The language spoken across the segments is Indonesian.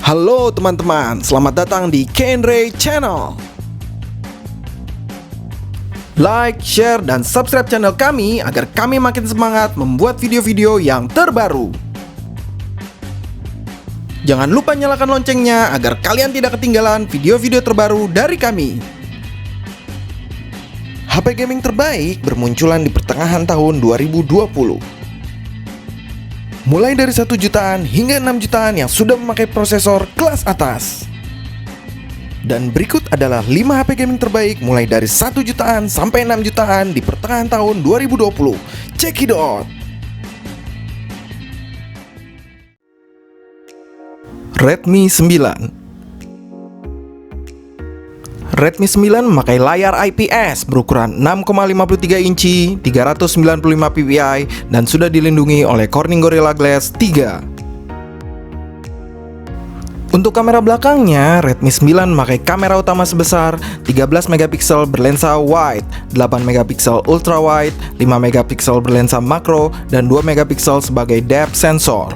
Halo teman-teman, selamat datang di Kenray Channel. Like, share, dan subscribe channel kami agar kami makin semangat membuat video-video yang terbaru. Jangan lupa nyalakan loncengnya agar kalian tidak ketinggalan video-video terbaru dari kami. HP gaming terbaik bermunculan di pertengahan tahun 2020. Mulai dari 1 jutaan hingga 6 jutaan yang sudah memakai prosesor kelas atas. Dan berikut adalah 5 HP gaming terbaik mulai dari 1 jutaan sampai 6 jutaan di pertengahan tahun 2020. Check it out! Redmi 9. Redmi 9 memakai layar IPS berukuran 6,53 inci, 395 ppi, dan sudah dilindungi oleh Corning Gorilla Glass 3. Untuk kamera belakangnya, Redmi 9 memakai kamera utama sebesar 13 megapiksel berlensa wide, 8 megapiksel ultra wide, 5 megapiksel berlensa makro, dan 2 megapiksel sebagai depth sensor.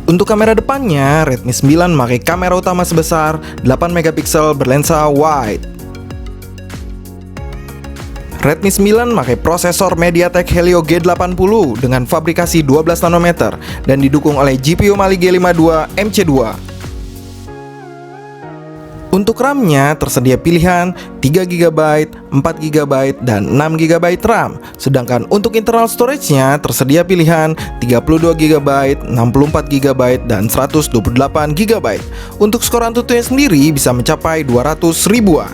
Untuk kamera depannya, Redmi 9 memakai kamera utama sebesar 8 megapiksel berlensa wide. Redmi 9 memakai prosesor MediaTek Helio G80 dengan fabrikasi 12 nanometer dan didukung oleh GPU Mali G52 MC2. Untuk RAM-nya tersedia pilihan 3GB, 4GB, dan 6GB RAM. Sedangkan untuk internal storage-nya tersedia pilihan 32GB, 64GB, dan 128GB. Untuk skor AnTuTu sendiri bisa mencapai 200 ribuan.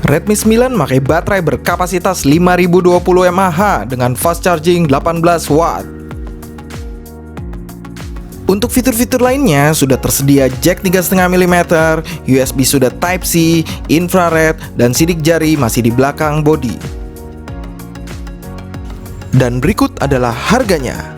Redmi 9 memakai baterai berkapasitas 5020 mAh dengan fast charging 18 watt. Untuk fitur-fitur lainnya sudah tersedia jack 3,5 mm, USB sudah Type-C, infrared, dan sidik jari masih di belakang bodi. Dan berikut adalah harganya.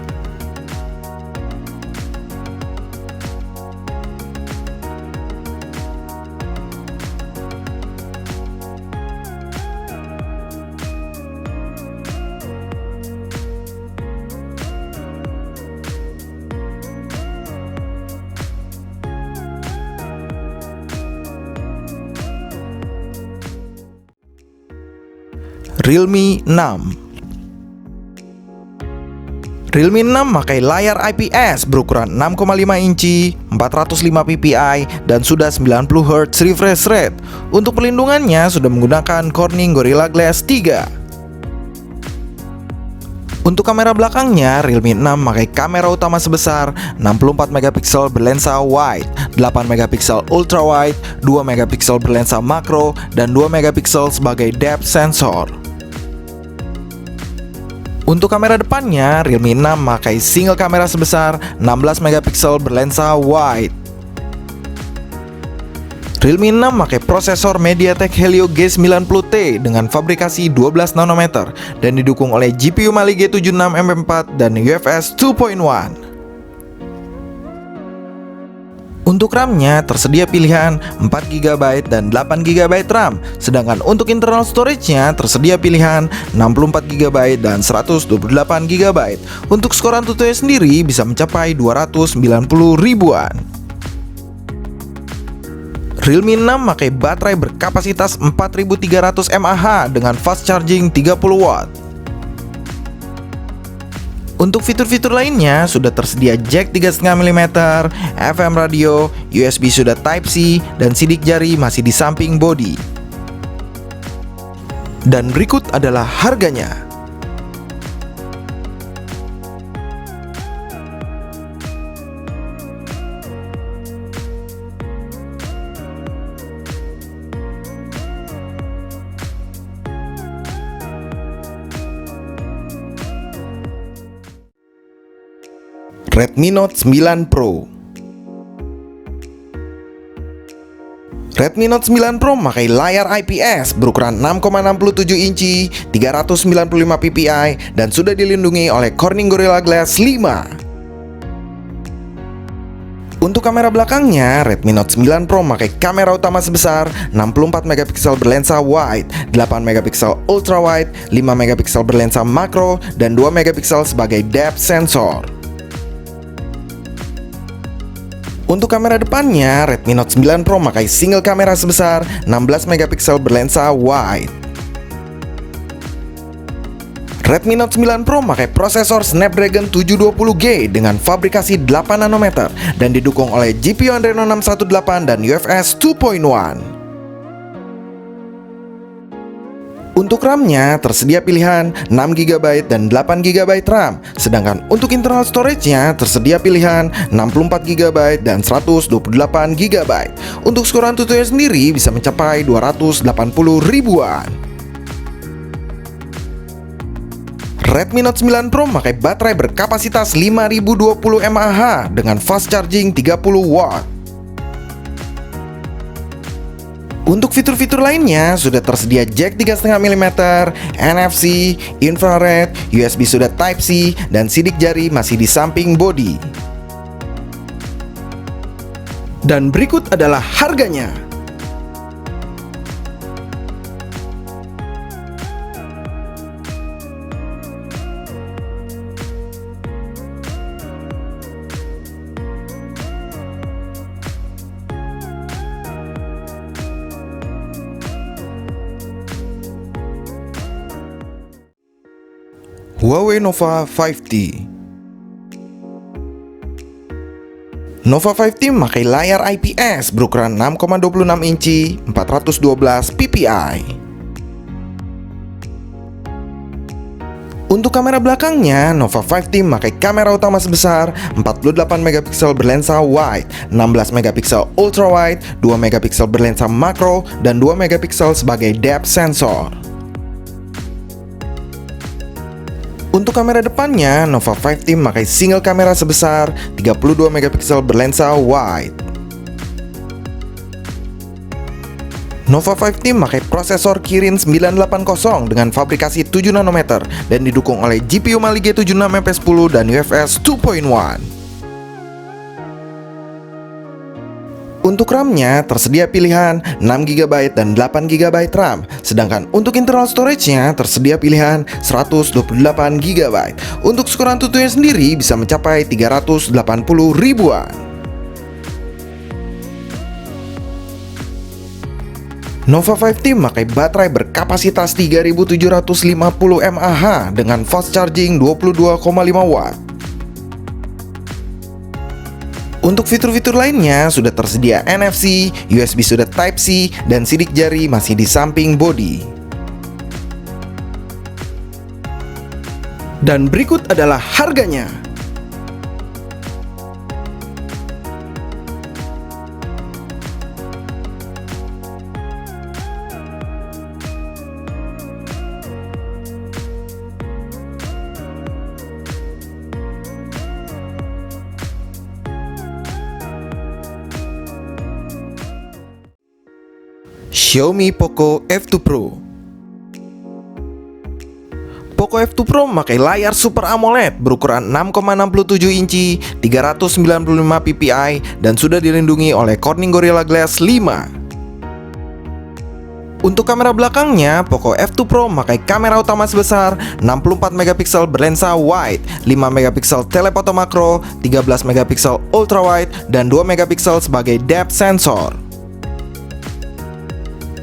Realme 6. Realme 6 memakai layar IPS berukuran 6,5 inci, 405 ppi, dan sudah 90 Hz refresh rate. Untuk perlindungannya sudah menggunakan Corning Gorilla Glass 3. Untuk kamera belakangnya, Realme 6 memakai kamera utama sebesar 64 megapiksel berlensa wide, 8 megapiksel ultra wide, 2 megapiksel berlensa makro, dan 2 megapiksel sebagai depth sensor. Untuk kamera depannya, Realme 6 memakai single kamera sebesar 16 megapiksel berlensa wide. Realme 6 memakai prosesor MediaTek Helio G90T dengan fabrikasi 12 nanometer dan didukung oleh GPU Mali G76 MP4 dan UFS 2.1. Untuk RAM-nya tersedia pilihan 4GB dan 8GB RAM. Sedangkan untuk internal storage-nya tersedia pilihan 64GB dan 128GB. Untuk skor AnTuTu sendiri bisa mencapai 290 ribuan. Realme 6 memakai baterai berkapasitas 4300 mAh dengan fast charging 30 watt. Untuk fitur-fitur lainnya sudah tersedia jack 3,5 mm, FM radio, USB sudah Type-C, dan sidik jari masih di samping bodi. Dan berikut adalah harganya. Redmi Note 9 Pro. Redmi Note 9 Pro memakai layar IPS berukuran 6,67 inci, 395 ppi, dan sudah dilindungi oleh Corning Gorilla Glass 5. Untuk kamera belakangnya, Redmi Note 9 Pro memakai kamera utama sebesar 64 megapiksel berlensa wide, 8 megapiksel ultra wide, 5 megapiksel berlensa makro, dan 2 megapiksel sebagai depth sensor. Untuk kamera depannya, Redmi Note 9 Pro memakai single kamera sebesar 16 megapiksel berlensa wide. Redmi Note 9 Pro memakai prosesor Snapdragon 720G dengan fabrikasi 8 nanometer dan didukung oleh GPU Adreno 618 dan UFS 2.1. Untuk RAM-nya tersedia pilihan 6GB dan 8GB RAM, sedangkan untuk internal storage-nya tersedia pilihan 64GB dan 128GB. Untuk skor AnTuTu sendiri bisa mencapai 280 ribuan. Redmi Note 9 Pro memakai baterai berkapasitas 5020 mAh dengan fast charging 30W. Untuk fitur-fitur lainnya sudah tersedia jack 3,5 mm, NFC, infrared, USB sudah Type-C, dan sidik jari masih di samping bodi. Dan berikut adalah harganya. Huawei Nova 5T. Nova 5T memakai layar IPS berukuran 6,26 inci 412 ppi. Untuk kamera belakangnya, Nova 5T memakai kamera utama sebesar 48 megapiksel berlensa wide, 16 megapiksel ultra wide, 2 megapiksel berlensa makro, dan 2 megapiksel sebagai depth sensor. Untuk kamera depannya, Nova 5T memakai single kamera sebesar 32 megapiksel berlensa wide. Nova 5T memakai prosesor Kirin 980 dengan fabrikasi 7 nanometer dan didukung oleh GPU Mali G76 MP10 dan UFS 2.1. Untuk RAM-nya tersedia pilihan 6GB dan 8GB RAM, sedangkan untuk internal storage-nya tersedia pilihan 128GB. Untuk skor AnTuTu sendiri bisa mencapai 380 ribuan. Nova 5T memakai baterai berkapasitas 3750 mAh dengan fast charging 22,5W. Untuk fitur-fitur lainnya sudah tersedia NFC, USB sudah Type-C, dan sidik jari masih di samping bodi. Dan berikut adalah harganya. Xiaomi Poco F2 Pro. Poco F2 Pro memakai layar Super AMOLED berukuran 6,67 inci 395 ppi dan sudah dilindungi oleh Corning Gorilla Glass 5. Untuk kamera belakangnya, Poco F2 Pro memakai kamera utama sebesar 64 megapiksel berlensa wide, 5 megapiksel telefoto makro, 13 megapiksel ultra wide, dan 2 megapiksel sebagai depth sensor.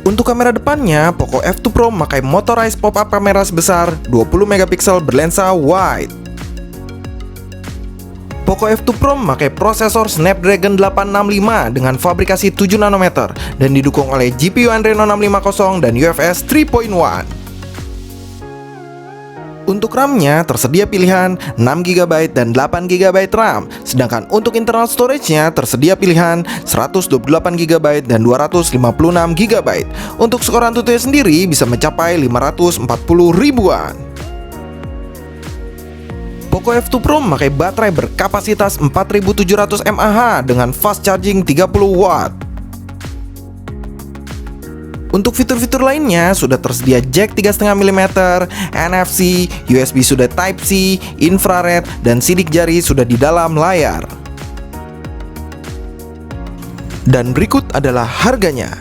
Untuk kamera depannya, Poco F2 Pro memakai motorized pop-up kamera sebesar 20 megapiksel berlensa wide. Poco F2 Pro memakai prosesor Snapdragon 865 dengan fabrikasi 7 nanometer dan didukung oleh GPU Adreno 650 dan UFS 3.1. Untuk RAM-nya tersedia pilihan 6GB dan 8GB RAM, sedangkan untuk internal storage-nya tersedia pilihan 128GB dan 256GB. Untuk skor AnTuTu sendiri bisa mencapai 540 ribuan. Poco F2 Pro memakai baterai berkapasitas 4700 mAh dengan fast charging 30W. Untuk fitur-fitur lainnya sudah tersedia jack 3,5 mm, NFC, USB sudah Type-C, infrared, dan sidik jari sudah di dalam layar. Dan berikut adalah harganya.